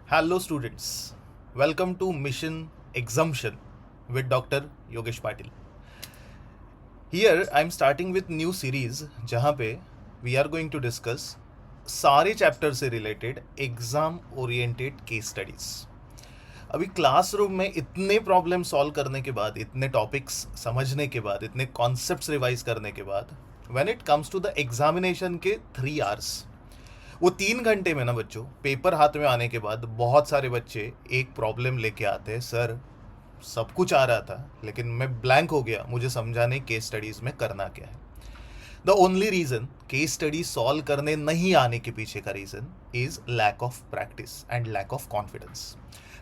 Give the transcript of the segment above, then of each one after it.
Hello students, welcome to Mission Exemption with Dr. Yogesh Patil. Here I am starting with new series जहाँ पे we are going to discuss सारे chapter से related exam oriented case studies. अभी classroom में इतने problem solve करने के बाद, इतने टॉपिक्स समझने के बाद, इतने कॉन्सेप्ट्स रिवाइज करने के बाद, when it comes to the examination के 3 आवर्स, वो 3 घंटे में ना बच्चों, पेपर हाथ में आने के बाद बहुत सारे बच्चे एक प्रॉब्लम लेके आते हैं. सर सब कुछ आ रहा था लेकिन मैं ब्लैंक हो गया, मुझे समझा नहीं केस स्टडीज़ में करना क्या है. The only reason case study solve करने नहीं आने के पीछे का reason is lack of practice and lack of confidence.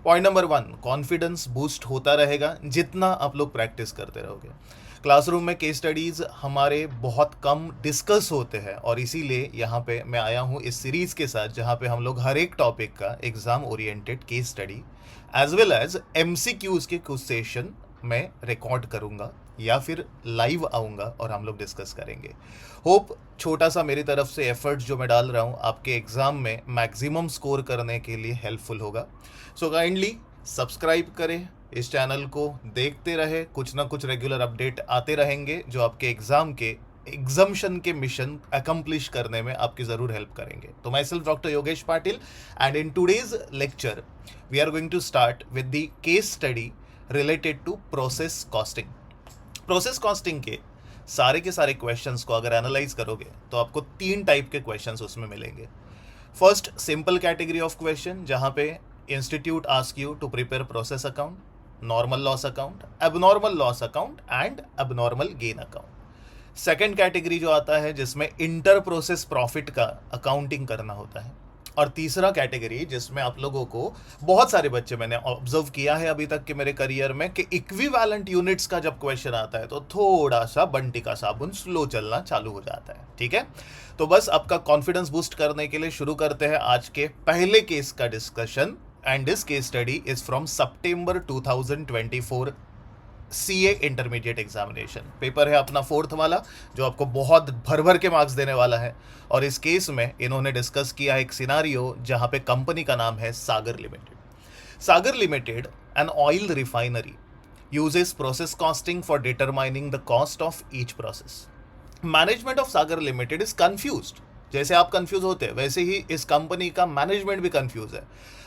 Point number 1, confidence boost होता रहेगा जितना आप लोग प्रैक्टिस करते रहोगे. क्लासरूम में केस स्टडीज़ हमारे बहुत कम डिस्कस होते हैं और इसीलिए यहाँ पे मैं आया हूँ इस सीरीज़ के साथ जहाँ पे हम लोग हर एक टॉपिक का exam oriented case study as well as MCQs के कुछ सेशन में रिकॉर्ड करूँगा या फिर लाइव आऊँगा और हम लोग डिस्कस करेंगे. होप छोटा सा मेरी तरफ से एफर्ट्स जो मैं डाल रहा हूँ आपके एग्ज़ाम में मैक्सिमम स्कोर करने के लिए हेल्पफुल होगा. सो काइंडली सब्सक्राइब करें इस चैनल को, देखते रहे, कुछ ना कुछ रेगुलर अपडेट आते रहेंगे जो आपके एग्ज़ाम के एग्जाम्शन के मिशन अकम्प्लिश करने में आपकी ज़रूर हेल्प करेंगे. तो myself doctor Yogesh Patil and in today's lecture we are going to start with the case study related to process costing. Process costing के सारे क्वेश्चंस को अगर एनालाइज करोगे तो आपको 3 टाइप के क्वेश्चंस उसमें मिलेंगे. First, simple category of question जहाँ पे institute ask you to prepare process account, normal loss account, abnormal loss account and abnormal gain account. Second category जो आता है जिसमें इंटर प्रोसेस प्रॉफिट का अकाउंटिंग करना होता है. और तीसरा कैटेगरी जिसमें आप लोगों को बहुत सारे बच्चे मैंने ऑब्जर्व किया है अभी तक के मेरे करियर में कि इक्विवेलेंट यूनिट्स का जब क्वेश्चन आता है तो थोड़ा सा बंटी का साबुन स्लो चलना चालू हो जाता है. ठीक है, तो बस आपका कॉन्फिडेंस बूस्ट करने के लिए शुरू करते हैं आज के पहले केस का discussion. And this case study is from September 2024 CA intermediate examination. Paper है अपना 4th वाला जो आपको बहुत भर भर के मार्क्स देने वाला है. और इस केस में इन्होंने डिस्कस किया एक सिनारियो जहां पे कंपनी का नाम है Sagar limited. Sagar limited, an oil refinery, uses process costing for determining the cost of each process. Management of Sagar limited is confused. जैसे आप कंफ्यूज होते हैं वैसे ही इस कंपनी का मैनेजमेंट भी कंफ्यूज है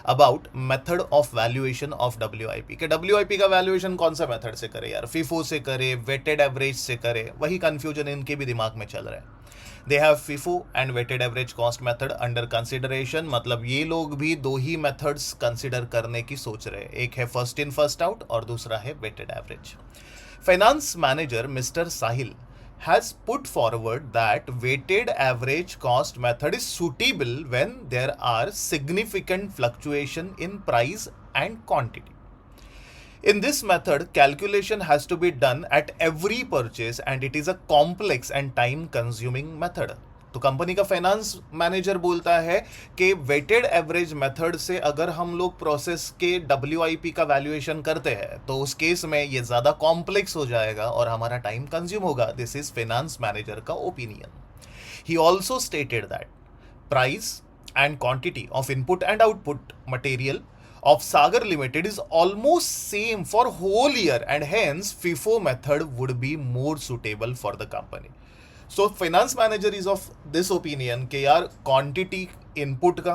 about method of valuation of WIP. के WIP का वैल्यूएशन कौन सा मेथड से करे यार, FIFO से करे, वेटेड एवरेज से करे, वही कंफ्यूजन इनके भी दिमाग में चल रहा है. They have FIFO and weighted average cost method under consideration. मतलब ये लोग भी 2 ही मेथड्स कंसिडर करने की सोच रहे हैं. एक है फर्स्ट इन फर्स्ट आउट और दूसरा है weighted average. Finance manager mister Sahil has put forward that weighted average cost method is suitable when there are significant fluctuation in price and quantity. In this method, calculation has to be done at every purchase and it is a complex and time consuming method. तो company का finance manager बोलता है कि weighted average method से अगर हम लोग process के WIP का वैल्यूएशन करते हैं तो उस केस में ये ज़्यादा कॉम्प्लेक्स हो जाएगा और हमारा टाइम कंज्यूम होगा. दिस इज फाइनेंस मैनेजर का opinion. He also stated that price and quantity of input and output material of Sagar Limited is almost same for whole year and hence FIFO method would be more suitable for the company. So finance manager is of this opinion कि यार quantity input का,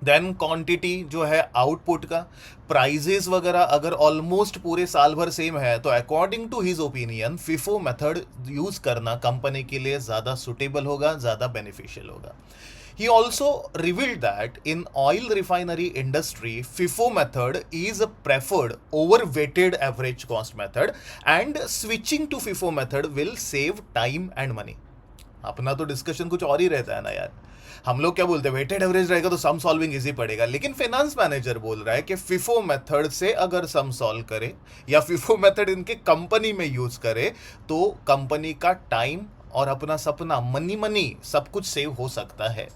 then quantity जो है output का, prices वगैरह अगर almost पूरे साल भर सेम है तो according to his opinion FIFO method use करना कंपनी के लिए ज़्यादा सुटेबल होगा, ज़्यादा बेनिफिशियल होगा. He also revealed that in oil refinery industry, FIFO method is preferred over weighted average cost method and switching to FIFO method will save time and money. अपना तो discussion कुछ और ही रहता है ना यार. हम लोग क्या बोलते हैं, वेटेड एवरेज रहेगा तो सम सॉल्विंग इजी पड़ेगा, लेकिन फाइनेंस मैनेजर बोल रहा है कि FIFO मेथड से अगर सम सॉल्व करे या FIFO मेथड इनके कंपनी में यूज करे तो कंपनी का टाइम और अपना सपना मनी सब कुछ सेव हो सकता है.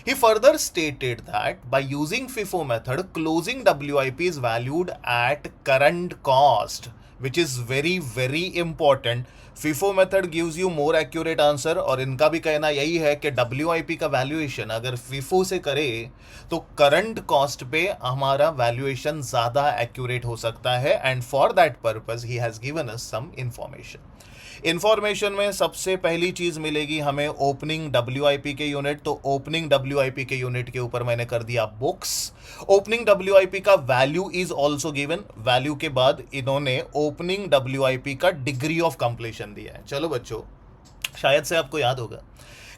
He further stated that by using FIFO method, closing WIP is valued at current cost which is very very important. FIFO method gives you more accurate answer, और इनका भी कहना यही है कि WIP का वैल्यूएशन अगर FIFO से करे तो करंट कॉस्ट पे हमारा वैल्यूएशन ज़्यादा एक्यूरेट हो सकता है, एंड फॉर दैट पर्पज ही has given us some information. Information में सबसे पहली चीज़ मिलेगी हमें ओपनिंग WIP के यूनिट. तो ओपनिंग WIP के यूनिट के ऊपर मैंने कर दिया बुक्स. ओपनिंग WIP का value is also given. Value के बाद इन्होंने ओपनिंग WIP का डिग्री ऑफ कंप्लीशन दिया है. चलो बच्चों, शायद से आपको याद होगा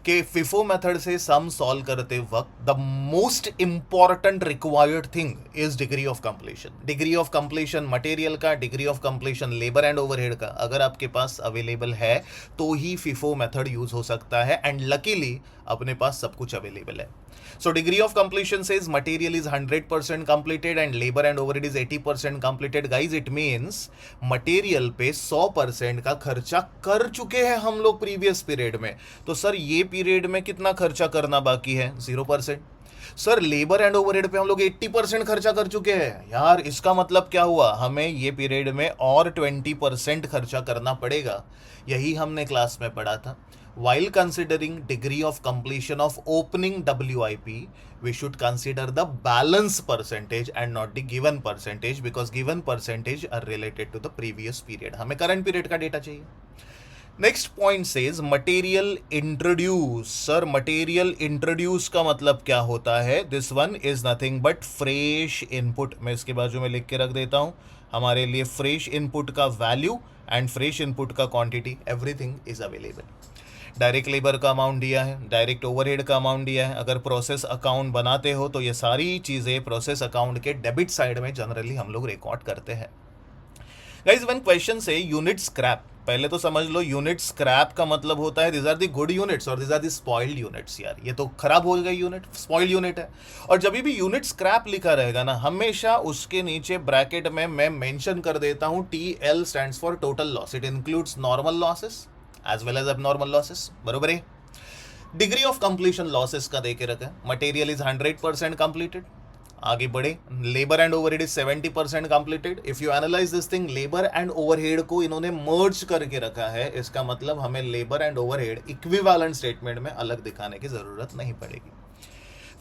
कि FIFO मेथड से सम सॉल्व करते वक्त the most important required thing is degree of completion. Degree of completion material का, degree of completion labour and overhead का अगर आपके पास अवेलेबल है तो ही FIFO मेथड यूज हो सकता है, एंड लकीली अपने पास सब कुछ अवेलेबल है. So degree of completion says material is 100% completed and labor and overhead is 80% completed. Guys, it means material पे 100% का खर्चा कर चुके हैं हम लोग प्रीवियस पीरियड में. तो सर ये पीरियड में कितना खर्चा करना बाकी है? 0%. सर लेबर एंड ओवरहेड पे हम लोग 80% खर्चा कर चुके हैं. यार इसका मतलब क्या हुआ? हमें ये पीरियड में और 20% खर्चा करना पड़ेगा. यही हमने क्लास में पढ़ा था. While considering degree of completion of opening WIP, we should consider the balance percentage and not the given percentage, because given percentage are related to the previous period. हमें current period का data चाहिए. Next point says material introduce. Sir, material introduce का मतलब क्या होता है? This one is nothing but fresh input. मैं इसके बाजू में लिख के रख देता हूँ. हमारे लिए fresh input का value and fresh input का quantity, everything is available. Direct labour का अमाउंट दिया है, डायरेक्ट ओवरहेड का अमाउंट दिया है. अगर प्रोसेस अकाउंट बनाते हो तो ये सारी चीज़ें प्रोसेस अकाउंट के डेबिट साइड में जनरली हम लोग रिकॉर्ड करते हैं. गाइस, व्हेन क्वेश्चन से यूनिट स्क्रैप, पहले तो समझ लो यूनिट स्क्रैप का मतलब होता है this are the good units और this are the spoiled units. यार ये तो खराब हो गई यूनिट, स्पॉइल्ड यूनिट है. और जब भी यूनिट स्क्रैप लिखा रहेगा ना, हमेशा उसके नीचे ब्रैकेट में मैं मेंशन कर देता हूँ TL stands for total loss. It includes normal losses as well as abnormal losses. बरोबर है. डिग्री ऑफ कंप्लीशन लॉसेस का देके रखा है. Material is 100% completed. आगे बढ़े. Labour and overhead is 70% completed. If you analyse this thing, labour and overhead को इन्होंने मर्ज करके रखा है. इसका मतलब हमें labour and overhead equivalent statement में अलग दिखाने की जरूरत नहीं पड़ेगी.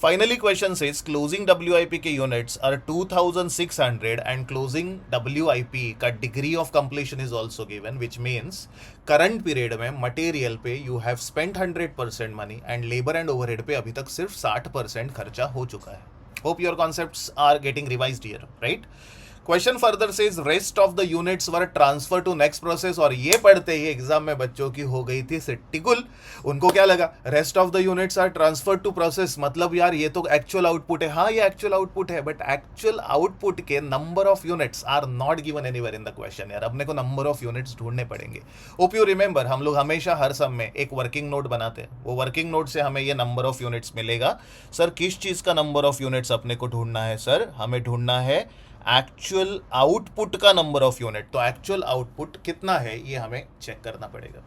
Finally, question says closing WIP के units are 2600 and closing WIP का degree of completion is also given, which means current period में material पे you have spent 100% money and labor and overhead पे अभी तक सिर्फ 60% खर्चा हो चुका है. Hope your concepts are getting revised here, right? Question further says rest of the units were transfer to next process. और ये पढ़ते ही एग्जाम में बच्चों की हो गई थी सिट्टिकुल. उनको क्या लगा? Rest of the units are transfer to process, मतलब यार ये तो एक्चुअल आउटपुट है. हाँ ये एक्चुअल आउटपुट है, बट एक्चुअल आउटपुट के number of units are not given anywhere in the question. यार अपने को नंबर ऑफ यूनिट्स ढूंढने पड़ेंगे. होप यू रिमेंबर, हम लोग हमेशा हर सम में एक वर्किंग नोट बनाते हैं. वो वर्किंग नोट से हमें ये नंबर ऑफ यूनिट्स मिलेगा. सर किस चीज का नंबर ऑफ यूनिट्स अपने को ढूंढना है? सर हमें ढूंढना है एक्चुअल आउटपुट का नंबर ऑफ यूनिट. तो एक्चुअल आउटपुट कितना है ये हमें चेक करना पड़ेगा.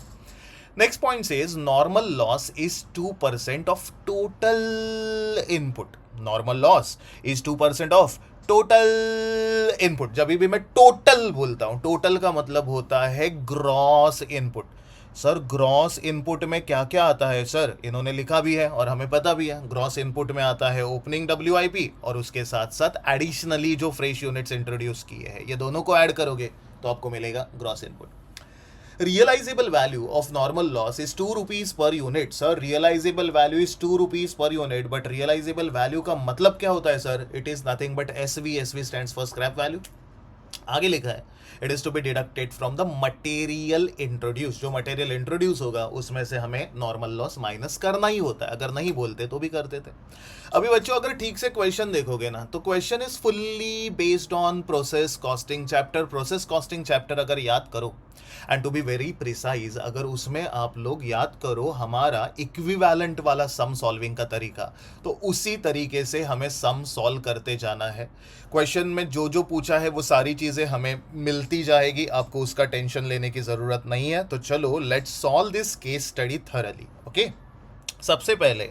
Next point says normal loss is 2% of total input. Normal loss is 2% of total input. जब भी मैं टोटल बोलता हूं, टोटल का मतलब होता है gross input. Sir gross input में क्या क्या आता है? सर इन्होंने लिखा भी है और हमें पता भी है. ग्रॉस इनपुट में आता है ओपनिंग WIP और उसके साथ साथ एडिशनली जो फ्रेश यूनिट्स इंट्रोड्यूस किए हैं, ये दोनों को ऐड करोगे तो आपको मिलेगा gross input. Realisable value of normal loss is 2 rupees per unit. Sir realisable value is 2 rupees per unit, but realisable value का मतलब क्या होता है? Sir it is nothing but SV. SV stands for scrap value. आगे लिखा है it is to be deducted from the material introduce. जो material introduce होगा उसमें से हमें नॉर्मल लॉस माइनस करना ही होता है. अगर नहीं बोलते तो भी करते थे. अभी बच्चों अगर ठीक से क्वेश्चन देखोगे ना, तो question is fully based on process costing chapter. Process costing chapter अगर याद करो, and to be very precise, अगर उसमें आप लोग याद करो हमारा इक्विवेलेंट वाला सम सॉल्विंग का तरीका, तो उसी तरीके से हमें सम सॉल्व करते जाना है. क्वेश्चन में जो जो पूछा है वो सारी चीज़ें हमें मिलती जाएगी. आपको उसका टेंशन लेने की ज़रूरत नहीं है. तो चलो let's solve this case study thoroughly. Okay, सबसे पहले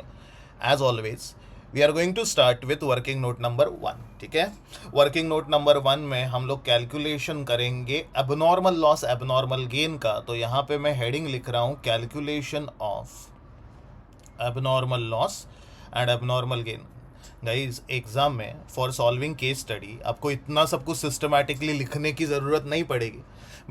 as always we are going to start with working note number 1, ठीक है। वर्किंग नोट नंबर 1 में हम लोग कैलकुलेशन करेंगे एबनॉर्मल लॉस एबनॉर्मल गेन का। तो यहाँ पे मैं हेडिंग लिख रहा हूँ calculation of abnormal loss and abnormal gain. Guys exam में फॉर सॉल्विंग केस स्टडी आपको इतना सब कुछ सिस्टमैटिकली लिखने की ज़रूरत नहीं पड़ेगी,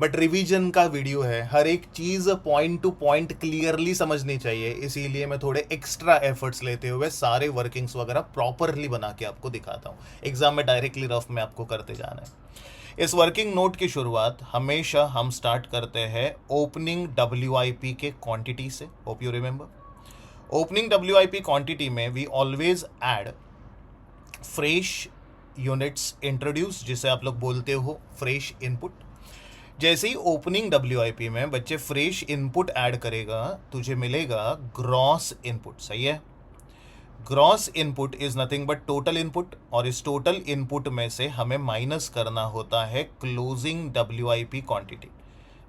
बट रिवीजन का वीडियो है, हर एक चीज़ पॉइंट टू पॉइंट क्लियरली समझनी चाहिए, इसीलिए मैं थोड़े एक्स्ट्रा एफर्ट्स लेते हुए सारे वर्किंग्स वगैरह प्रॉपरली बना के आपको दिखाता हूँ। एग्जाम में डायरेक्टली रफ में आपको करते जाना है। इस वर्किंग नोट की शुरुआत हमेशा हम स्टार्ट करते हैं ओपनिंग WIP के क्वांटिटी से। Hope you remember opening WIP quantity में we always add fresh units introduce, जिसे आप लोग बोलते हो फ्रेश इनपुट। जैसे ही ओपनिंग WIP में बच्चे फ्रेश इनपुट ऐड करेगा, तुझे मिलेगा ग्रॉस इनपुट। सही है। Gross input is nothing but total input, और इस टोटल इनपुट में से हमें माइनस करना होता है क्लोजिंग WIP क्वांटिटी।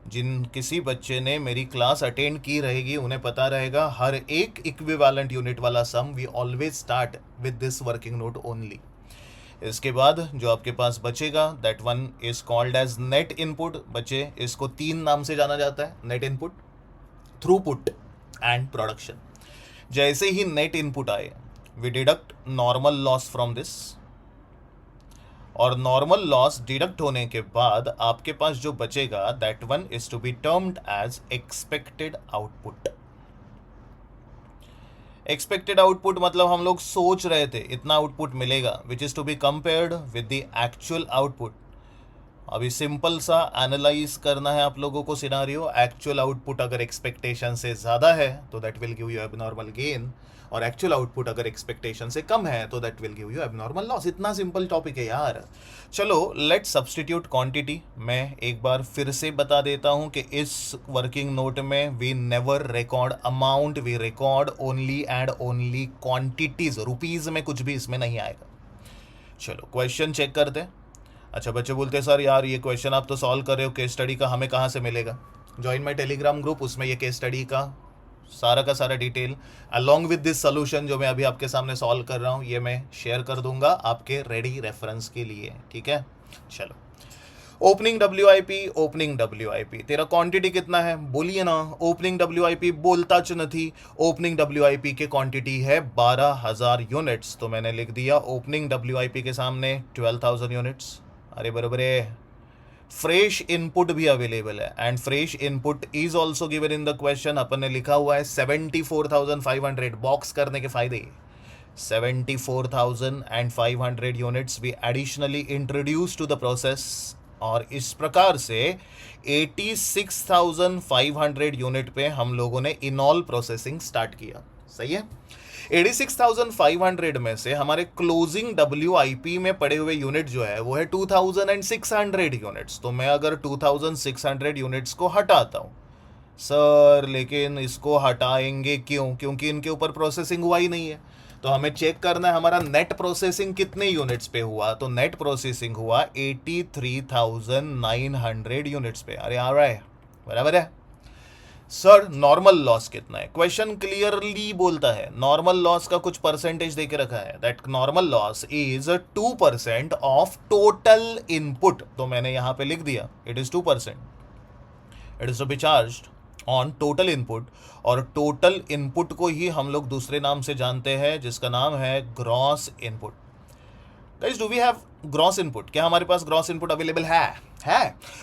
जिन किसी बच्चे ने मेरी क्लास अटेंड की रहेगी उन्हें पता रहेगा, हर एक इक्विवेलेंट यूनिट वाला sum we always start with this working note only. इसके बाद जो आपके पास बचेगा that one is called as net input. बच्चे इसको 3 नाम से जाना जाता है, net input, throughput and production. जैसे ही नेट इनपुट आए we deduct normal loss from this, और नॉर्मल लॉस डिडक्ट होने के बाद आपके पास जो बचेगा that one is to be termed as expected output. Expected output मतलब हम लोग सोच रहे थे इतना आउटपुट मिलेगा, which is to be compared with the actual output. अभी सिंपल सा एनालाइज करना है आप लोगों को सिनारियो। एक्चुअल आउटपुट अगर एक्सपेक्टेशन से ज़्यादा है तो that will give you abnormal gain, और एक्चुअल आउटपुट अगर एक्सपेक्टेशन से कम है तो that will give you abnormal loss. इतना सिंपल टॉपिक है यार। चलो लेट सब्सटीट्यूट क्वांटिटी। मैं एक बार फिर से बता देता हूं कि इस वर्किंग नोट में we never record amount, we record only and only quantities. Rupees में कुछ भी इसमें नहीं आएगा। चलो क्वेश्चन चेक करते हैं। अच्छा बच्चे बोलते हैं सर यार ये क्वेश्चन आप तो सॉल्व कर रहे हो केस स्टडी का, हमें कहाँ से मिलेगा? ज्वाइन माई टेलीग्राम ग्रुप, उसमें ये केस स्टडी का सारा detail along with this solution जो मैं अभी आपके सामने सॉल्व कर रहा हूँ ये मैं शेयर कर दूंगा आपके रेडी रेफरेंस के लिए, ठीक है। चलो ओपनिंग WIP तेरा क्वांटिटी कितना है बोलिए ना। ओपनिंग WIP बोलता च नहीं। ओपनिंग WIP के क्वांटिटी है 12,000 यूनिट्स, तो मैंने लिख दिया ओपनिंग WIP के सामने 12,000 यूनिट्स। अरे बराबर है। फ्रेश इनपुट भी अवेलेबल है and fresh input is also given in the question. अपन ने लिखा हुआ है 74,500। बॉक्स करने के फायदे 74,500 units we additionally introduce to the process, और इस प्रकार से 86,500 यूनिट पे हम लोगों ने इनऑल प्रोसेसिंग स्टार्ट किया। सही है। 86,500 में से हमारे क्लोजिंग WIP में पड़े हुए यूनिट जो है वो है 2,600 यूनिट्स। तो मैं अगर 2,600 यूनिट्स को हटाता हूँ सर, लेकिन इसको हटाएंगे क्यों? क्योंकि इनके ऊपर प्रोसेसिंग हुआ ही नहीं है। तो हमें चेक करना है हमारा नेट प्रोसेसिंग कितने यूनिट्स पे हुआ। तो नेट प्रोसेसिंग हुआ 83,900 यूनिट्स पे। अरे आ रहा है, बराबर है। सर नॉर्मल लॉस कितना है? क्वेश्चन क्लियरली बोलता है नॉर्मल लॉस का कुछ परसेंटेज देके रखा है, that normal loss is 2% of total input. तो मैंने यहां पे लिख दिया it is 2%। It is to be charged on total input, और टोटल इनपुट को ही हम लोग दूसरे नाम से जानते हैं जिसका नाम है gross input. Guys do we have gross input? क्या हमारे पास ग्रॉस इनपुट अवेलेबल है?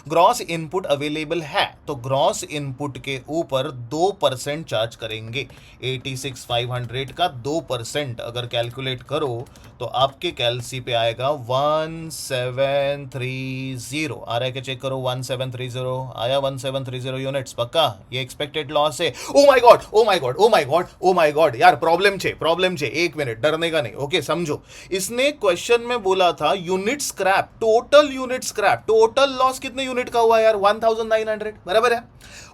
ग्रॉस इनपुट अवेलेबल है। तो ग्रॉस इनपुट के ऊपर 2% चार्ज करेंगे। 86,500 का 2% अगर कैलकुलेट करो तो आपके कैलसी पे आएगा 1730। आ रहा है कि चेक करो 1730 आया। 1730 यूनिट्स पक्का ये एक्सपेक्टेड लॉस है। Oh my God oh my God oh my God oh my God यार प्रॉब्लम छे। एक मिनट डरने का नहीं, ओके समझो। इसने क्वेश्चन में बोला था unit scrap, total unit scrap, total loss कितने यूनिट का हुआ यार? 1900, बराबर है।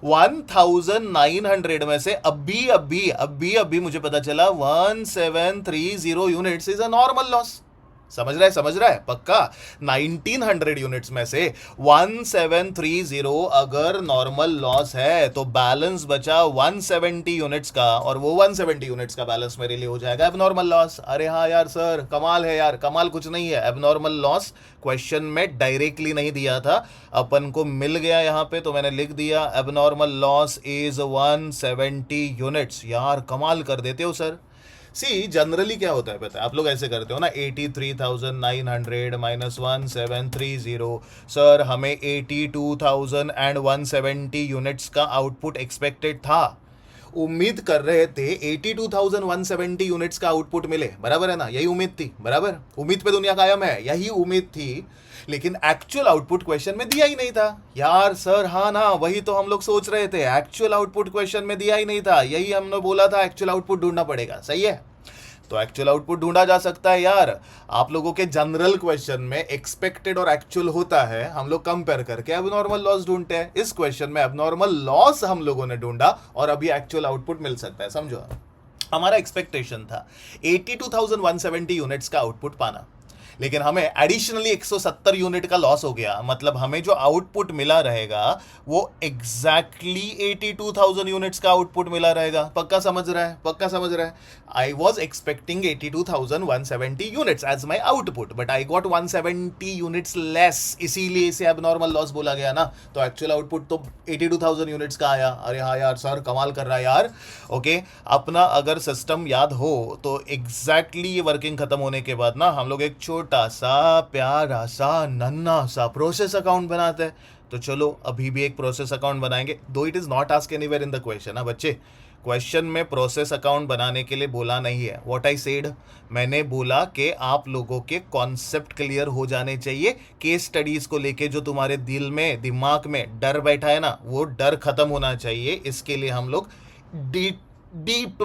1900 में से अभी मुझे पता चला 1730 units is a normal loss. समझ रहा है पक्का। 1900 यूनिट्स में से 1730 अगर नॉर्मल लॉस है तो बैलेंस बचा 170 यूनिट्स का, और वो 170 यूनिट्स का बैलेंस मेरे लिए हो जाएगा एबनॉर्मल लॉस। अरे हाँ यार सर, कमाल है यार, कमाल कुछ नहीं है। एबनॉर्मल लॉस क्वेश्चन में डायरेक्टली नहीं दिया था, अपन को मिल गया यहाँ पे, तो मैंने लिख दिया एबनॉर्मल लॉस इज 170 यूनिट्स। यार कमाल कर देते हो सर। सी जनरली क्या होता है पता है, आप लोग ऐसे करते हो ना, 83,900 माइनस 1730। सर हमें 82,170 यूनिट्स का आउटपुट एक्सपेक्टेड था, उम्मीद कर रहे थे 82,170 यूनिट्स का आउटपुट मिले, बराबर है ना, यही उम्मीद थी, बराबर, उम्मीद पे दुनिया कायम है, यही उम्मीद थी। लेकिन एक्चुअल आउटपुट क्वेश्चन में दिया ही नहीं था यार सर। हाँ ना, वही तो हम लोग सोच रहे थे, एक्चुअल आउटपुट क्वेश्चन में दिया ही नहीं था, यही हमने बोला था एक्चुअल आउटपुट ढूंढना पड़ेगा, सही है। तो एक्चुअल आउटपुट ढूंढा जा सकता है यार। आप लोगों के जनरल क्वेश्चन में एक्सपेक्टेड और एक्चुअल होता है, हम लोग कंपेयर करके एबनॉर्मल लॉस ढूंढते हैं। इस क्वेश्चन में एबनॉर्मल लॉस हम लोगों ने ढूंढा और अभी एक्चुअल आउटपुट मिल सकता है, समझो। हमारा एक्सपेक्टेशन था 82,170 यूनिट्स का आउटपुट पाना, लेकिन हमें एडिशनली 170 यूनिट का लॉस हो गया। मतलब हमें जो आउटपुट मिला रहेगा वो एग्जैक्टली 82,000 यूनिट्स का आउटपुट मिला रहेगा। पक्का समझ रहा है, पक्का समझ रहा है। I was expecting 82,170 units as my output, but I got 170 units less, इसीलिए इसे एबनॉर्मल लॉस बोला गया ना। तो एक्चुअल आउटपुट तो 82,000 यूनिट्स का आया। अरे हाँ यार सर, कमाल कर रहा है यार। ओके, अपना अगर सिस्टम याद हो तो एग्जैक्टली ये वर्किंग खत्म होने के बाद ना हम लोग एक छोटा सा प्यारा सा नन्हा सा प्रोसेस अकाउंट बनाते हैं। तो चलो अभी भी एक प्रोसेस अकाउंट बनाएंगे, दो it is not ask anywhere in the question. हाँ बच्चे, क्वेश्चन में प्रोसेस अकाउंट बनाने के लिए बोला नहीं है। व्हाट आई सेड, मैंने बोला कि आप लोगों के कॉन्सेप्ट क्लियर हो जाने चाहिए। केस स्टडीज को लेके जो तुम्हारे दिल में दिमाग में डर बैठा है ना, वो डर खत्म होना चाहिए। इसके लिए हम लोग डीप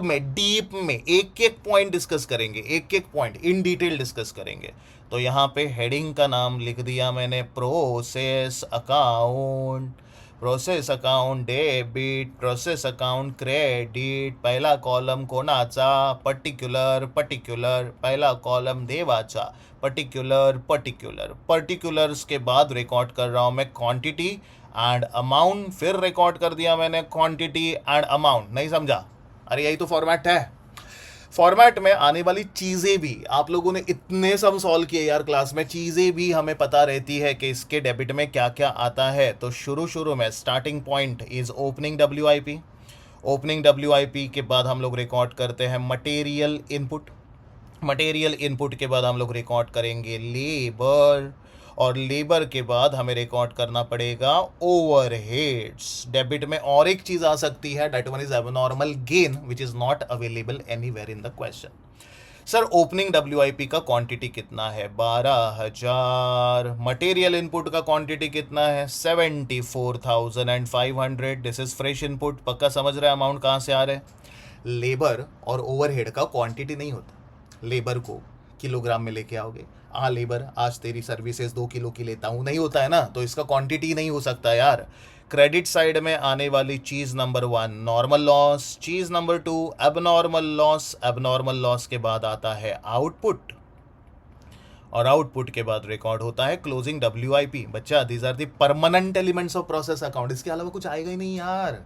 में एक एक पॉइंट डिस्कस करेंगे, एक एक पॉइंट इन डिटेल डिस्कस करेंगे। तो यहाँ पे हेडिंग का नाम लिख दिया मैंने process account. Process account debit, process account credit. पहला कॉलम कोणाचा, पर्टिक्युलर पर्टिक्युलर। पहला कॉलम देवाचा, पर्टिक्युलर पर्टिक्युलर। पर्टिक्युलर्स के बाद रिकॉर्ड कर रहा हूँ मैं क्वांटिटी एंड अमाउंट, फिर रिकॉर्ड कर दिया मैंने क्वांटिटी एंड अमाउंट। नहीं समझा? अरे यही तो फॉर्मेट है। फॉर्मेट में आने वाली चीज़ें भी आप लोगों ने इतने सम सॉल्व किए यार क्लास में, चीज़ें भी हमें पता रहती है कि इसके डेबिट में क्या क्या आता है। तो शुरू में starting point is opening WIP। Opening WIP के बाद हम लोग रिकॉर्ड करते हैं मटेरियल इनपुट। मटेरियल इनपुट के बाद हम लोग रिकॉर्ड करेंगे लेबर, और लेबर के बाद हमें रिकॉर्ड करना पड़ेगा ओवरहेड्स। डेबिट में और एक चीज आ सकती है, that one is abnormal gain which is not available anywhere in the question. Sir opening WIP का क्वांटिटी कितना है? 12,000। मटेरियल इनपुट का क्वांटिटी कितना है? 74,500। This is fresh input. पक्का समझ रहे हैं अमाउंट कहाँ से आ रहे हैं? लेबर और ओवरहेड का क्वांटिटी नहीं होता। लेबर को किलोग्राम में लेके आओगे, हाँ लेबर आज तेरी सर्विसेज 2 किलो की लेता हूँ, नहीं होता है ना, तो इसका क्वांटिटी नहीं हो सकता यार। क्रेडिट साइड में आने वाली चीज़ नंबर 1 नॉर्मल लॉस, चीज़ number 2 abnormal loss. Abnormal loss के बाद आता है आउटपुट, और आउटपुट के बाद रिकॉर्ड होता है क्लोजिंग WIP। बच्चा these are the permanent elements of process account, इसके अलावा कुछ आएगा ही नहीं यार।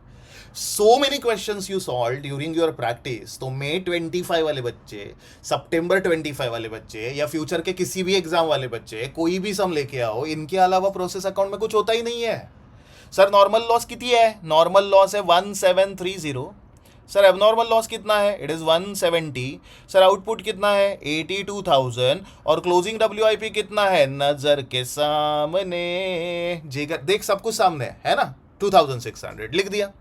so many questions you solved during your practice। तो May 25 वाले बच्चे, September 25 वाले बच्चे, या फ्यूचर के किसी भी एग्जाम वाले बच्चे कोई भी सम लेके आओ, इनके अलावा प्रोसेस अकाउंट में कुछ होता ही नहीं है। सर नॉर्मल लॉस कितनी है? नॉर्मल लॉस है 1730। सर एबनॉर्मल लॉस कितना है? It is 170। सर आउटपुट कितना है? 82,000। और क्लोजिंग WIP कितना है? नजर के सामने, देख सब कुछ सामने है ना, 2,600 लिख दिया।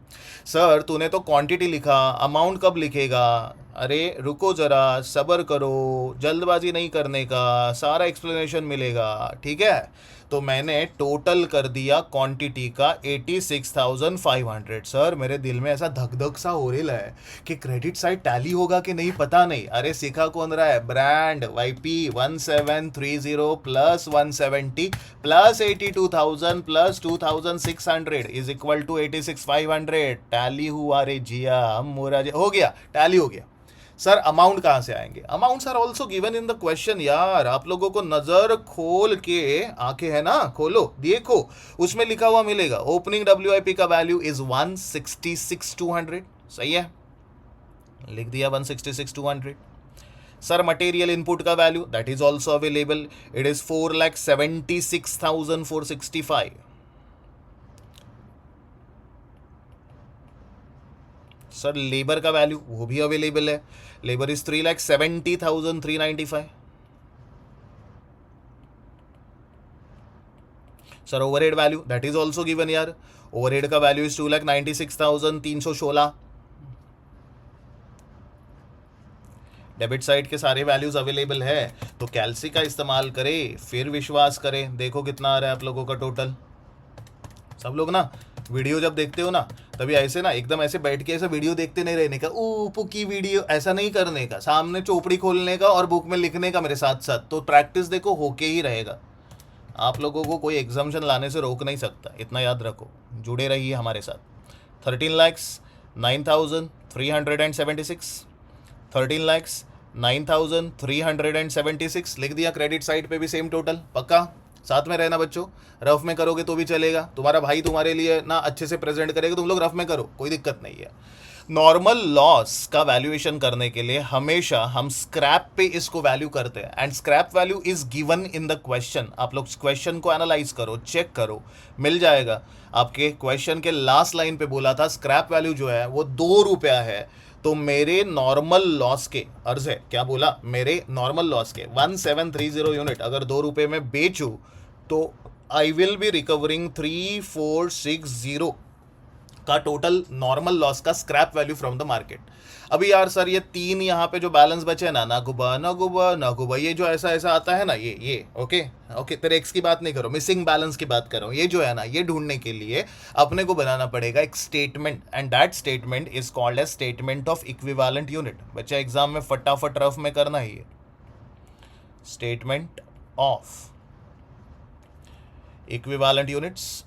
सर तूने तो क्वांटिटी लिखा, अमाउंट कब लिखेगा? अरे रुको ज़रा, सब्र करो, जल्दबाजी नहीं करने का, सारा एक्सप्लेनेशन मिलेगा, ठीक है। तो मैंने टोटल कर दिया क्वांटिटी का 86,500। सर मेरे दिल में ऐसा धक धक सा हो रहा है कि क्रेडिट साइड टैली होगा कि नहीं पता नहीं। अरे सीखा कौन रहा है? Brand YP 1730 plus 170 plus 82,000 plus 2,600 is equal to 86,500। Tally हुआ रे जिया, मोरा जी हो गया, टैली हो गया। सर अमाउंट कहाँ से आएंगे? Amounts are also given in the question यार, आप लोगों को नजर खोल के, आंखें है ना, खोलो देखो, उसमें लिखा हुआ मिलेगा ओपनिंग WIP का वैल्यू इज 166,200, सही है, लिख दिया 166,200। सर मटेरियल इनपुट का value that is also available, it is 4,76,465। Sir labour का वैल्यू वो भी अवेलेबल है, labour is 3,70,395। Sir overhead value that is also given यार, ओवरहेड का वैल्यू इज 2,96,316। डेबिट साइड के सारे वैल्यूज अवेलेबल है, तो कैलसी का इस्तेमाल करें, फिर विश्वास करें। देखो कितना आ रहा है आप लोगों का टोटल। सब लोग ना वीडियो जब देखते हो ना, तभी ऐसे ना एकदम ऐसे बैठ के ऐसे वीडियो देखते नहीं रहने का, ओ पुकी वीडियो, ऐसा नहीं करने का, सामने चोपड़ी खोलने का और बुक में लिखने का मेरे साथ साथ, तो प्रैक्टिस देखो होके ही रहेगा। आप लोगों को कोई एग्जाम्शन लाने से रोक नहीं सकता, इतना याद रखो, जुड़े रहिए हमारे साथ। 13,09,376, 13,09,376 लिख दिया। क्रेडिट साइड पे भी सेम टोटल, पक्का साथ में रहना बच्चों, रफ में करोगे तो भी चलेगा, तुम्हारा भाई तुम्हारे लिए ना अच्छे से प्रेजेंट करेगा, तुम लोग रफ में करो, कोई दिक्कत नहीं है। नॉर्मल लॉस का वैल्यूएशन करने के लिए हमेशा हम स्क्रैप पे इसको वैल्यू करते हैं, and scrap value is given in the question. आप लोग क्वेश्चन को एनालाइज करो, चेक करो, मिल जाएगा। आपके क्वेश्चन के लास्ट लाइन पे बोला था स्क्रैप वैल्यू जो है वो 2 रुपया है, तो मेरे नॉर्मल लॉस के अर्ज है, क्या बोला, मेरे नॉर्मल लॉस के 1730 यूनिट अगर 2 रुपये में बेचूं तो आई विल बी रिकवरिंग 3460 का टोटल नॉर्मल लॉस का scrap value from the market. अभी यार सर ये 3 यहाँ पे जो बैलेंस बचे ना, ना गुबा, ये जो ऐसा ऐसा आता है ना, ये ओके तेरे एक्स की बात नहीं करो, मिसिंग बैलेंस की बात करो, ये जो है ना, ये ढूंढने के लिए अपने को बनाना पड़ेगा एक statement, and that statement is called as statement of equivalent unit. बच्चा एग्जाम में फटाफट रफ में करना ही है, स्टेटमेंट ऑफ इक्विवेलेंट यूनिट्स।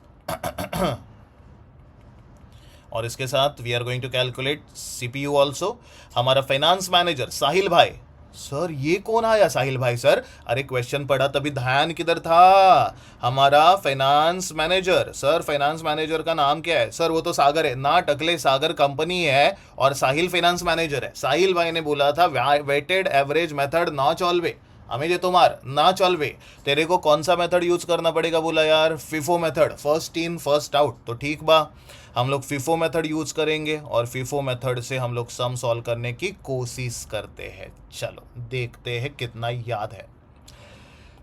और इसके साथ we are going to calculate CPU also. हमारा फाइनेंस मैनेजर साहिल भाई, सर ये कौन आया साहिल भाई सर? अरे क्वेश्चन पढ़ा तभी ध्यान किधर था? हमारा finance manager, sir finance manager का नाम क्या है? सर वो तो सागर है ना, टकले सागर कंपनी है और साहिल फाइनेंस मैनेजर है। साहिल भाई ने बोला था वेटेड एवरेज मेथड ना चलवे, हमें जे तुम्हार ना चलवे, तेरे को कौन सा मेथड यूज करना पड़ेगा? बोला यार FIFO method, first in first out. तो ठीक बा, हम लोग फिफो मेथड यूज करेंगे और फिफो मेथड से हम लोग सम सॉल्व करने की कोशिश करते हैं। चलो देखते हैं कितना याद है।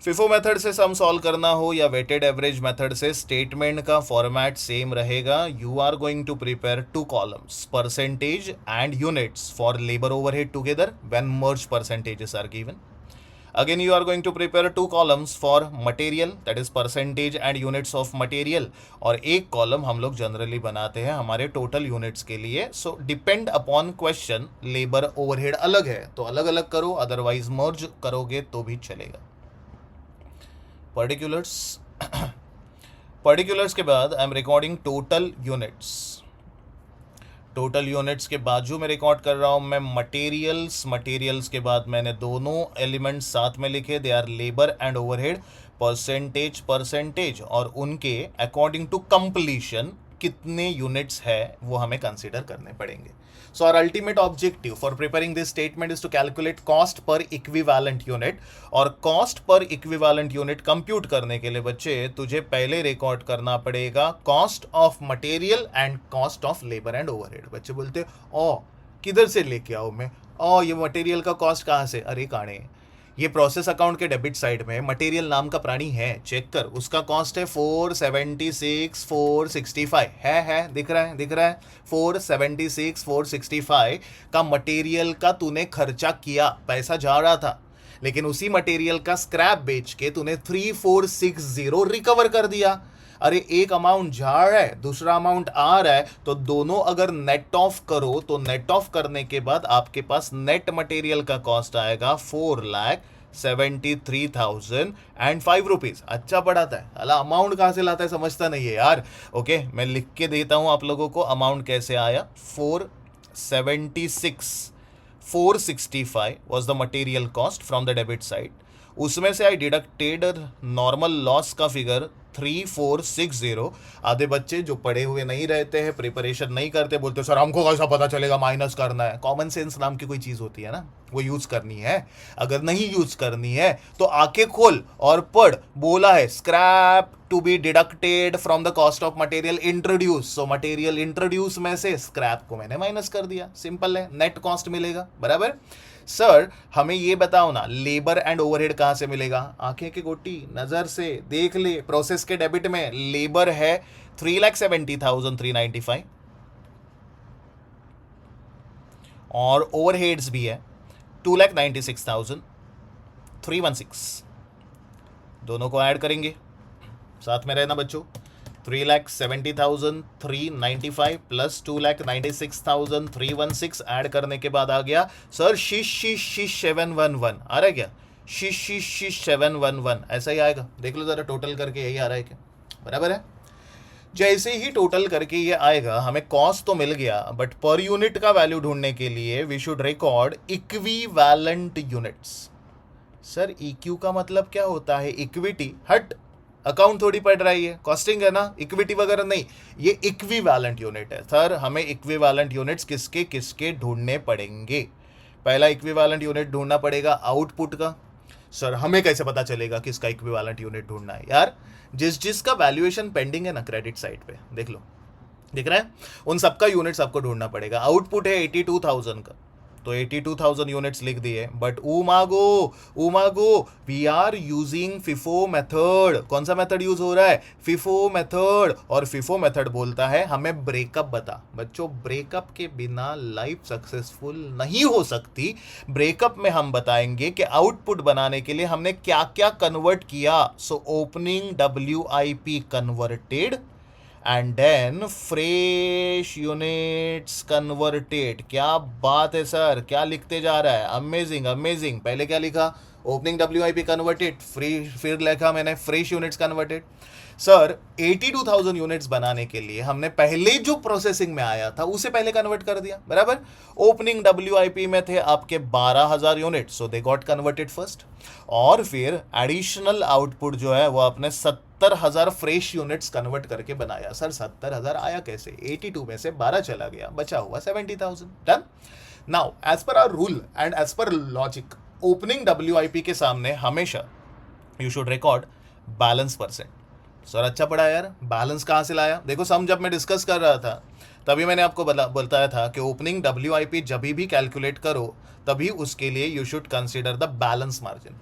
फिफो मेथड से सम सॉल्व करना हो या वेटेड एवरेज मेथड से, स्टेटमेंट का फॉर्मेट सेम रहेगा। You are going to prepare 2 columns, percentage and units for labour overhead together when merge percentages are given. Again you are going to prepare 2 columns for material, that is percentage and units of material, और एक column हम लोग generally बनाते हैं हमारे total units के लिए। सो depend upon question, labour overhead अलग है तो अलग अलग करो, अदरवाइज मर्ज करोगे तो भी चलेगा। पर्टिकुलर्स के बाद I am recording total units. Total units के बाजू में रिकॉर्ड कर रहा हूँ मैं मटेरियल्स के बाद मैंने दोनों एलिमेंट्स साथ में लिखे, they are labour and overhead, percentage और उनके अकॉर्डिंग टू कंप्लीशन कितने यूनिट्स है वो हमें कंसीडर करने पड़ेंगे। So our ultimate objective for preparing this statement is to calculate cost per equivalent unit, और cost per equivalent unit compute करने के लिए बच्चे तुझे पहले रिकॉर्ड करना पड़ेगा cost of material and cost of labour and overhead. बच्चे बोलते ओ किधर से लेके आओ मैं, ये मटेरियल का कॉस्ट कहाँ से? अरे काणे, ये प्रोसेस अकाउंट के डेबिट साइड में मटेरियल नाम का प्राणी है, चेक कर, उसका कॉस्ट है 476,465 है, दिख रहा है 476,465 का मटेरियल का तूने खर्चा किया, पैसा जा रहा था, लेकिन उसी मटेरियल का स्क्रैप बेच के तूने 3460 रिकवर कर दिया। अरे एक अमाउंट जा रहा है, दूसरा अमाउंट आ रहा है, तो दोनों अगर नेट ऑफ करो तो नेट ऑफ करने के बाद आपके पास नेट मटेरियल का कॉस्ट आएगा 4,73,005 रुपीज। अच्छा पढ़ाता है, अला अमाउंट कहाँ से लाता है समझता नहीं है यार। ओके मैं लिख के देता हूं आप लोगों को अमाउंट कैसे आया। 476 465 was the material cost from the debit side. उसमें से आई डिडक्टेड नॉर्मल लॉस का फिगर 3460. आधे बच्चे जो पढ़े हुए नहीं रहते हैं, प्रिपरेशन नहीं करते, बोलते सर हमको कैसा पता चलेगा माइनस करना है. कॉमन सेंस नाम की कोई चीज होती है ना, वो यूज करनी है. अगर नहीं यूज करनी है तो आंखें खोल और पढ़. बोला है scrap to be deducted from the cost of material introduce. So material introduce में से स्क्रैप को मैंने माइनस कर दिया. सिंपल है, नेट कॉस्ट मिलेगा. बराबर. सर हमें ये बताओ ना, लेबर एंड ओवरहेड कहां से मिलेगा? आंखें की गोटी नजर से देख ले. प्रोसेस के डेबिट में लेबर है 3,70,395 और ओवरहेड्स भी है 2,96,316. दोनों को ऐड करेंगे, साथ में रहना बच्चों. 3,70,395 प्लस 2,96,316 ऐड करने के बाद आ गया सर 711 आ रहा है क्या? 711 ऐसा ही आएगा. देख लो जरा टोटल करके, यही आ रहा है क्या? बराबर है. जैसे ही टोटल करके ये आएगा, हमें कॉस्ट तो मिल गया, बट पर यूनिट का वैल्यू ढूंढने के लिए we should record equivalent units. Sir EQ का मतलब क्या होता है? इक्विटी. हट, अकाउंट थोड़ी पढ़ रही है, कॉस्टिंग है ना, इक्विटी वगैरह नहीं. ये इक्विवेलेंट यूनिट है. सर हमें इक्विवेलेंट यूनिट्स किसके किसके ढूंढने पड़ेंगे? पहला इक्विवेलेंट यूनिट ढूंढना पड़ेगा आउटपुट का. सर हमें कैसे पता चलेगा किसका इक्विवेलेंट यूनिट ढूंढना है? यार जिसका वैल्यूएशन पेंडिंग है ना क्रेडिट साइड पे, देख लो, दिख रहा है, उन सबका यूनिट्स आपको ढूंढना पड़ेगा. आउटपुट है 82,000 का, तो 82,000 यूनिट्स लिख दिए. बट उमागो we are using FIFO method. कौन सा मेथड यूज हो रहा है? FIFO method. और FIFO मेथड बोलता है हमें ब्रेकअप बता. बच्चों ब्रेकअप के बिना लाइफ सक्सेसफुल नहीं हो सकती. ब्रेकअप में हम बताएंगे कि आउटपुट बनाने के लिए हमने क्या क्या कन्वर्ट किया. So opening WIP converted and then fresh units converted. क्या बात है सर, क्या लिखते जा रहा है? Amazing amazing. पहले क्या लिखा? ओपनिंग WIP कन्वर्टेड, फिर लिखा मैंने fresh units converted. Sir 82,000 units बनाने के लिए हमने पहले जो प्रोसेसिंग में आया था उसे पहले कन्वर्ट कर दिया. बराबर. ओपनिंग WIP में थे आपके 12,000 unit, so they got converted first. और फिर एडिशनल आउटपुट जो है वो अपने 70,000 फ्रेश यूनिट्स कन्वर्ट करके बनाया. सर 70,000 आया कैसे? 82 में से 12 चला गया, बचा हुआ 70,000. Done. Now as per our rule and as per logic, opening WIP के सामने हमेशा you should record balance percent. Sir अच्छा पढ़ा यार, बैलेंस कहाँ से लाया? देखो सम जब मैं डिस्कस कर रहा था तभी मैंने आपको बताया था कि ओपनिंग WIP जब भी कैलकुलेट करो तभी उसके लिए you should consider the balance margin.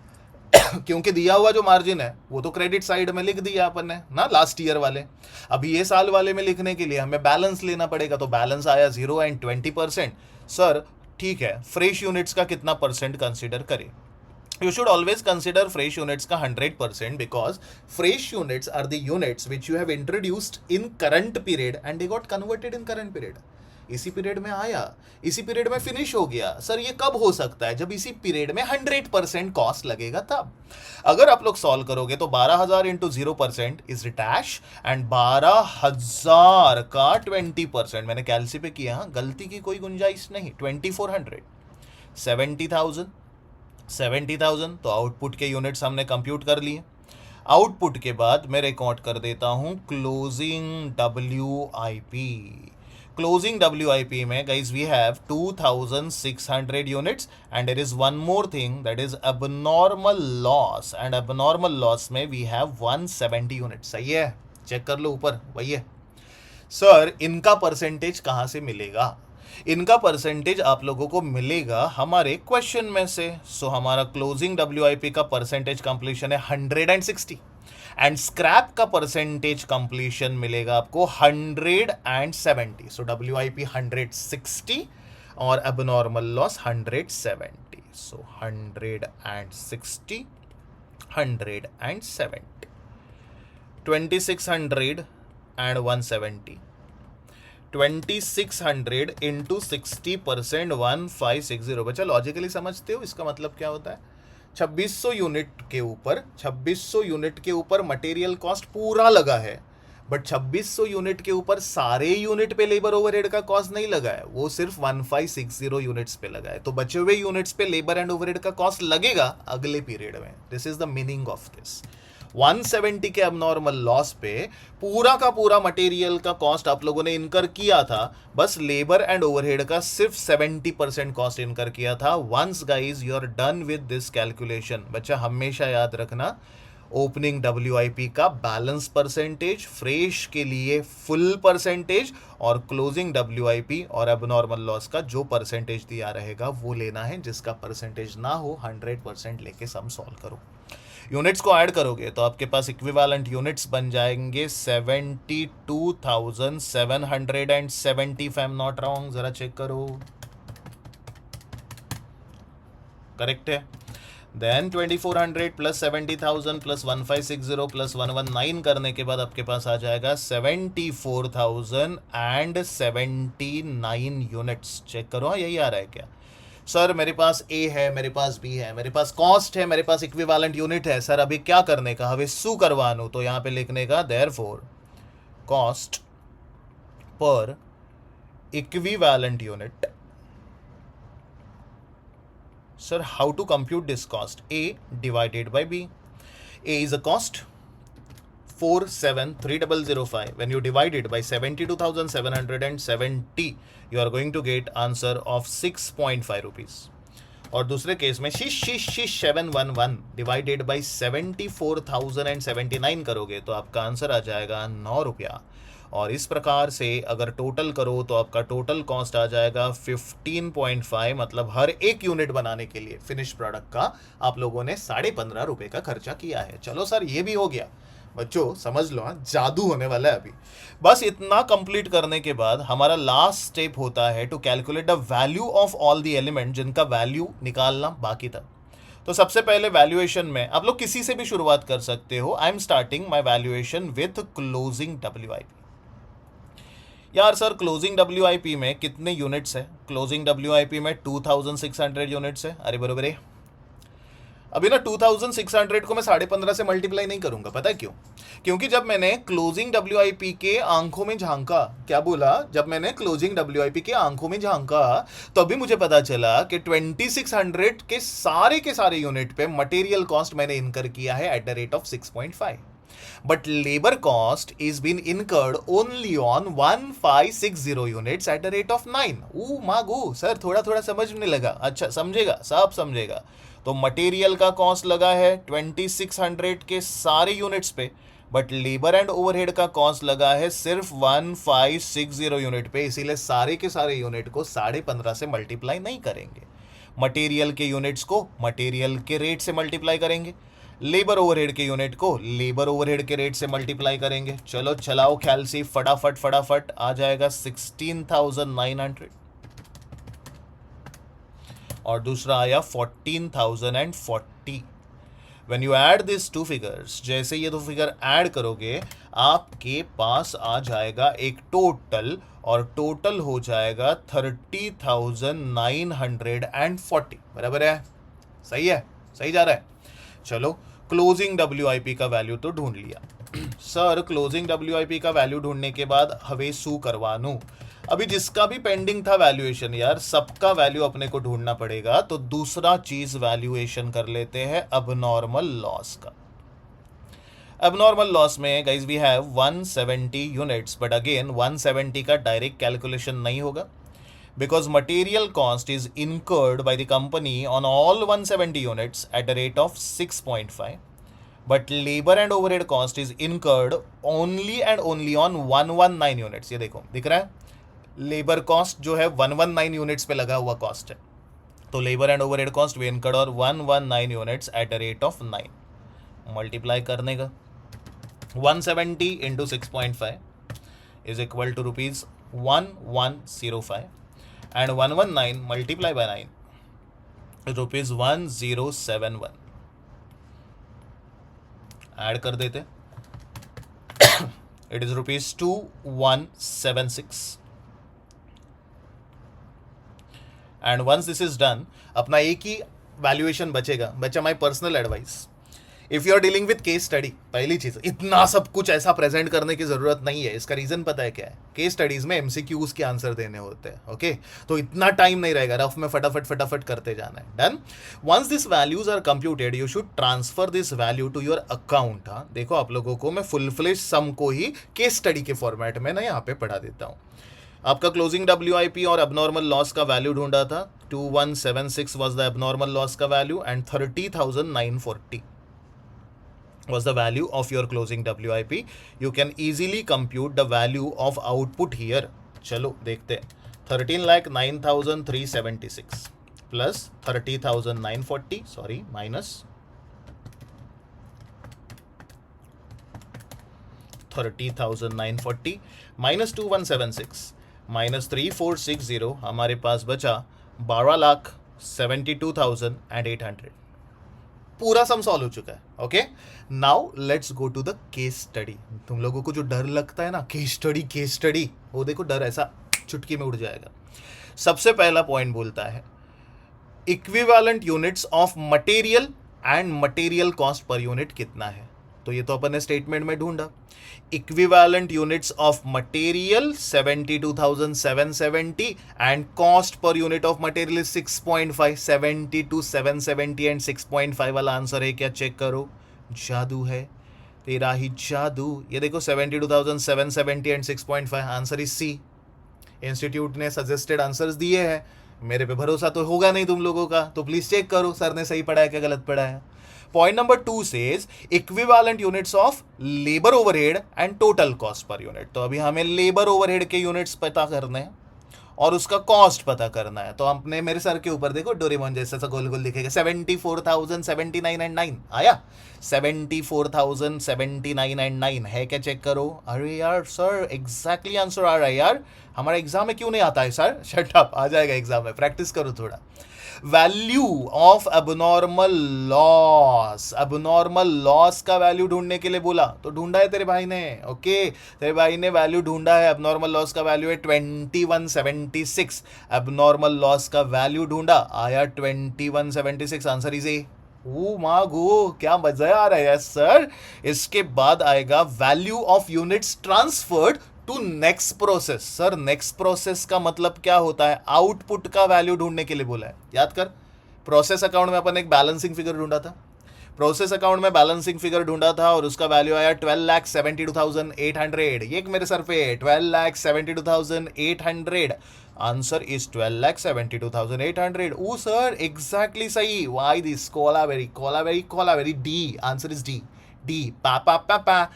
क्योंकि दिया हुआ जो मार्जिन है वो तो क्रेडिट साइड में लिख दिया अपन ने ना, लास्ट ईयर वाले. अभी ये साल वाले में लिखने के लिए हमें बैलेंस लेना पड़ेगा. तो बैलेंस आया 0 and 20%. सर ठीक है, फ्रेश यूनिट्स का कितना परसेंट कंसीडर करें? You should always consider fresh units का 100% because fresh units are the units which you have introduced in current period and they got converted in current period. इसी period में आया, इसी period में finish हो गया. Sir ये कब हो सकता है? जब इसी पीरियड में 100% कॉस्ट लगेगा तब. अगर आप लोग सॉल्व करोगे तो 12,000 इंटू 0% इज डैश एंड 12,000 का 20%. मैंने कैलसी पे किया, गलती की कोई गुंजाइश नहीं. 2400 70,000 तो आउटपुट के यूनिट्स हमने कंप्यूट कर लिए. आउटपुट के बाद मैं रिकॉर्ड कर देता हूं क्लोजिंग WIP. क्लोजिंग WIP में guys we have 2,600 units and there is one more thing that is abnormal loss. And abnormal loss में वी हैव 170 यूनिट्स. सही है, चेक कर लो ऊपर वही है. सर इनका परसेंटेज कहां से मिलेगा? इनका परसेंटेज आप लोगों को मिलेगा हमारे क्वेश्चन में से. सो हमारा क्लोजिंग WIP का परसेंटेज कंप्लीशन है 160 एंड स्क्रैप का परसेंटेज कंप्लीशन मिलेगा आपको 170. सो WIP 160 और abnormal loss 170. So 160 170 2600 and 170. 2600 into 60% 1560. बच्चा लॉजिकली समझते हो इसका मतलब क्या होता है? 2600 यूनिट के ऊपर मटेरियल कॉस्ट पूरा लगा है, बट 2600 यूनिट के ऊपर सारे यूनिट पे लेबर ओवरहेड का कॉस्ट नहीं लगा है, वो सिर्फ 1560 यूनिट्स पे लगा है। तो बचे हुए यूनिट्स पे लेबर एंड ओवरहेड का कॉस्ट लगेगा अगले पीरियड में। This is the meaning of this. 170 के अबनॉर्मल लॉस पे पूरा का पूरा मटेरियल का कॉस्ट आप लोगों ने इनकर किया था, बस लेबर एंड ओवरहेड का सिर्फ 70% कॉस्ट इनकर किया था। Once guys you are done with this calculation, बच्चा हमेशा याद रखना, ओपनिंग WIP का बैलेंस परसेंटेज, फ्रेश के लिए फुल परसेंटेज, और क्लोजिंग WIP और एबनॉर्मल लॉस का जो परसेंटेज दिया रहेगा वो लेना है। जिसका परसेंटेज ना हो 100% लेके सम सॉल्व करो। यूनिट्स को ऐड करोगे तो आपके पास इक्विवेलेंट यूनिट्स बन जाएंगे 72,770 if I am not wrong. जरा चेक करो, करेक्ट है। देन 2400 प्लस 70,000 प्लस 1560 प्लस 119 करने के बाद आपके पास आ जाएगा 74,079 यूनिट्स। चेक करो, हाँ यही आ रहा है क्या? सर मेरे पास ए है, मेरे पास बी है, मेरे पास कॉस्ट है, मेरे पास इक्विवेलेंट यूनिट है, सर अभी क्या करने का, हमें शू करवानो। तो यहाँ पे लिखने का therefore cost per equivalent unit. Sir, how to compute this cost? A divided by B. A is a cost 473,005. When you divide it by 72,770, you are going to get answer of 6.5 rupees. और दूसरे case में 711 divided by 74,079 करोगे तो आपका answer आ जाएगा 9 रुपया। और इस प्रकार से अगर टोटल करो तो आपका टोटल कॉस्ट आ जाएगा 15.5, मतलब हर एक यूनिट बनाने के लिए फिनिश प्रोडक्ट का आप लोगों ने 15.5 रुपये का खर्चा किया है। चलो सर ये भी हो गया, बच्चों समझ लो, जादू होने वाला है अभी। बस इतना कंप्लीट करने के बाद हमारा लास्ट स्टेप होता है to calculate the value of all the element जिनका वैल्यू निकालना बाकी था। तो सबसे पहले वैल्यूएशन में आप लोग किसी से भी शुरुआत कर सकते हो। I am starting my valuation with closing WIP। यार सर क्लोजिंग WIP में कितने यूनिट्स है? क्लोजिंग WIP में 2600 यूनिट्स है। अरे बरोबर है। अभी ना 2600 को मैं 15.5 से मल्टीप्लाई नहीं करूंगा, पता है क्यों? क्योंकि जब मैंने क्लोजिंग WIP के आंखों में झांका, क्या बोला, जब मैंने क्लोजिंग WIP के आंखों में झांका तो अभी मुझे पता चला कि 2600 के सारे यूनिट पे मटेरियल कॉस्ट मैंने इनकर किया है eight the rate of 6.5, but labor cost is been incurred only on 1560 units at the rate of 9. मागो सर थोड़ा थोड़ा समझने लगा, अच्छा समझेगा, सब समझेगा। तो मटेरियल का कॉस्ट लगा है 2600 के सारे यूनिट्स पे, बट लेबर एंड ओवरहेड का कॉस्ट लगा है सिर्फ 1560 यूनिट पे, इसीलिए सारे के सारे यूनिट को 15.5 से मल्टीप्लाई नहीं करेंगे। मटेरियल के यूनिट्स को मटेरियल के रेट से मल्टीप्लाई करेंगे, लेबर ओवरहेड के यूनिट को लेबर ओवरहेड के रेट से मल्टीप्लाई करेंगे। चलो चलाओ ख्याल से, फटाफट आ जाएगा 16,900 और दूसरा आया 14,040। When you add this two figures, जैसे ये दो फिगर ऐड करोगे आपके पास आ जाएगा एक टोटल, और टोटल हो जाएगा 30,940। बराबर है? सही है, सही जा रहा है। चलो क्लोजिंग WIP का वैल्यू तो ढूंढ लिया। सर क्लोजिंग WIP का वैल्यू ढूंढने के बाद हवे शू करवानू। अभी जिसका भी पेंडिंग था वैल्यूएशन, यार सबका वैल्यू अपने को ढूंढना पड़ेगा। तो दूसरा चीज वैल्यूएशन कर लेते हैं अबनॉर्मल लॉस का। अबनॉर्मल लॉस में guys we have 170 units, but again 170 का डायरेक्ट कैलकुलेशन नहीं होगा because material cost is incurred by the company on all 170 units at the rate of 6.5, but labor and overhead cost is incurred only and only on 119 units। ये देखो दिख रहा है, labour cost जो है 119 units पे लगा हुआ कॉस्ट है। तो labour and overhead cost we incurred और 119 units at the rate of 9। Multiply करने का 170 into 6.5 is equal to rupees 1105 and 119 multiply by 9 rupees 1071। Add कर देते, it is rupees 2176। And once this is done, अपना एक ही वैल्यूएशन बचेगा। बच्चा my personal advice, if you are dealing with case study, पहली चीज, इतना सब कुछ ऐसा प्रेजेंट करने की जरूरत नहीं है। इसका रीजन पता है क्या है? केस स्टडीज में एमसीक्यूज के आंसर देने होते हैं, ओके? तो इतना टाइम नहीं रहेगा, रफ में फटाफट फटाफट करते जाना है। Done. Once this values are computed you should transfer this value to your account. हाँ देखो, आप लोगों को मैं फुल फ्लेज सम को ही केस स्टडी के फॉर्मेट में ना यहाँ पे पढ़ा देता हूँ। आपका क्लोजिंग WIP और एबनॉर्मल लॉस का वैल्यू ढूंढा था, 2176 वाज द एबनॉर्मल लॉस का value and 30,940 was the value of your closing WIP. You can easily compute the value of output here. चलो देखते हैं। 13,09,376 plus 30,940, sorry, minus 30,940 minus 2176 minus 3460, हमारे पास बचा 12,72,800। पूरा सम सॉल्व हो चुका है, okay? Now let's go to the case study. तुम लोगों को जो डर लगता है ना, केस स्टडी, वो देखो डर ऐसा चुटकी में उड़ जाएगा। सबसे पहला पॉइंट बोलता है equivalent units of material and material cost per unit कितना है। तो ये तो अपन ने स्टेटमेंट में ढूंढा। Equivalent units of material 72,770 and cost per unit of material 6.5। 72,770 and 6.5 वाला आंसर है क्या? चेक करो, जादू है, तेरा ही जादू। ये देखो 72,770 and 6.5, answer is C. Institute ने सजेस्टेड आंसर्स दिए हैं, मेरे पे भरोसा तो होगा नहीं तुम लोगों का, तो प्लीज चेक करो सर ने सही पढ़ाया क्या गलत पढ़ाया। Point number 2 says equivalent units of labour overhead and total cost per unit. तो अभी हमें लेबर ओवरहेड के यूनिट्स पता करने हैं और उसका कॉस्ट पता करना है। तो आपने मेरे सर के ऊपर देखो डोरेमोन जैसा सा गोल गोल दिखेगा, 74,079 एंड 9 आया। 74,079 एंड 9 है क्या? चेक करो। अरे यार सर एग्जैक्टली आंसर आ रहा है यार, हमारा एग्जाम में क्यों नहीं आता है सर? शट अप, आ जाएगा एग्जाम में, प्रैक्टिस करो थोड़ा। Value of abnormal loss, abnormal loss का वैल्यू ढूंढने के लिए बोला, तो ढूंढा है तेरे भाई ने, ओके? तेरे भाई ने वैल्यू ढूंढा है, एबनॉर्मल लॉस का वैल्यू है 2176। एबनॉर्मल लॉस का वैल्यू ढूंढा, आया 2176, आंसर इज ए। ओ मागो, क्या मजा आ रहा है सर। इसके बाद आएगा value of units transferred to next process. Sir next process का मतलब क्या होता है? आउटपुट का वैल्यू ढूंढने के लिए बोला है। याद कर, प्रोसेस अकाउंट में अपन एक बैलेंसिंग फिगर ढूंढा था, प्रोसेस अकाउंट में बैलेंसिंग फिगर ढूंढा था और उसका वैल्यू आया 12,72,800। ये मेरे सर पे 12,72,800, answer is 12,72,800। Oh sir exactly सही। Why this? Kolaveri di, answer is D. पापा पापा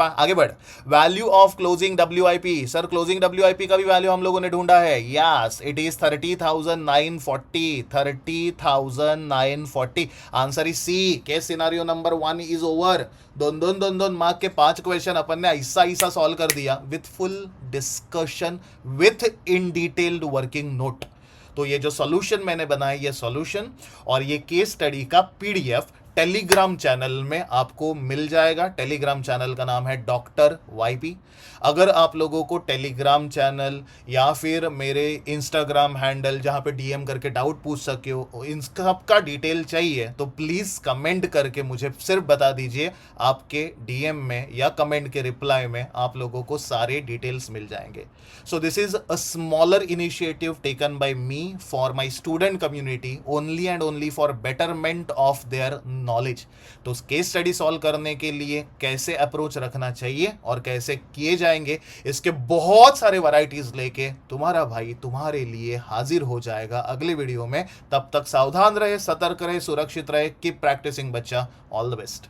आगे बढ़। Value of closing WIP, sir closing WIP का भी वैल्यू हम लोगों ने ढूंढा है। Yes it is 30,940। 30,940, answer is C. Case scenario number 1 is over. दोन मार्क के 5 क्वेश्चन अपन ने ऐसा सॉल्व कर दिया with full discussion, with in detailed working note. तो ये जो सॉल्यूशन मैंने बनाया, ये सॉल्यूशन और ये केस स्टडी का PDF टेलीग्राम चैनल में आपको मिल जाएगा। टेलीग्राम चैनल का नाम है डॉक्टर YP। अगर आप लोगों को टेलीग्राम चैनल या फिर मेरे इंस्टाग्राम हैंडल जहां पे DM करके डाउट पूछ सके हो, इन सब का डिटेल चाहिए तो प्लीज़ कमेंट करके मुझे सिर्फ बता दीजिए। आपके DM में या कमेंट के रिप्लाई में आप लोगों को सारे डिटेल्स मिल जाएंगे। So this is a smaller initiative taken by me for my student community, only and only for betterment of their knowledge. तो केस स्टडी सॉल्व करने के लिए कैसे अप्रोच रखना चाहिए और कैसे किए जाएंगे, इसके बहुत सारे वैरायटीज लेके तुम्हारा भाई तुम्हारे लिए हाजिर हो जाएगा अगले वीडियो में। तब तक सावधान रहे, सतर्क रहे, सुरक्षित रहे। कीप प्रैक्टिसिंग बच्चा। All the best.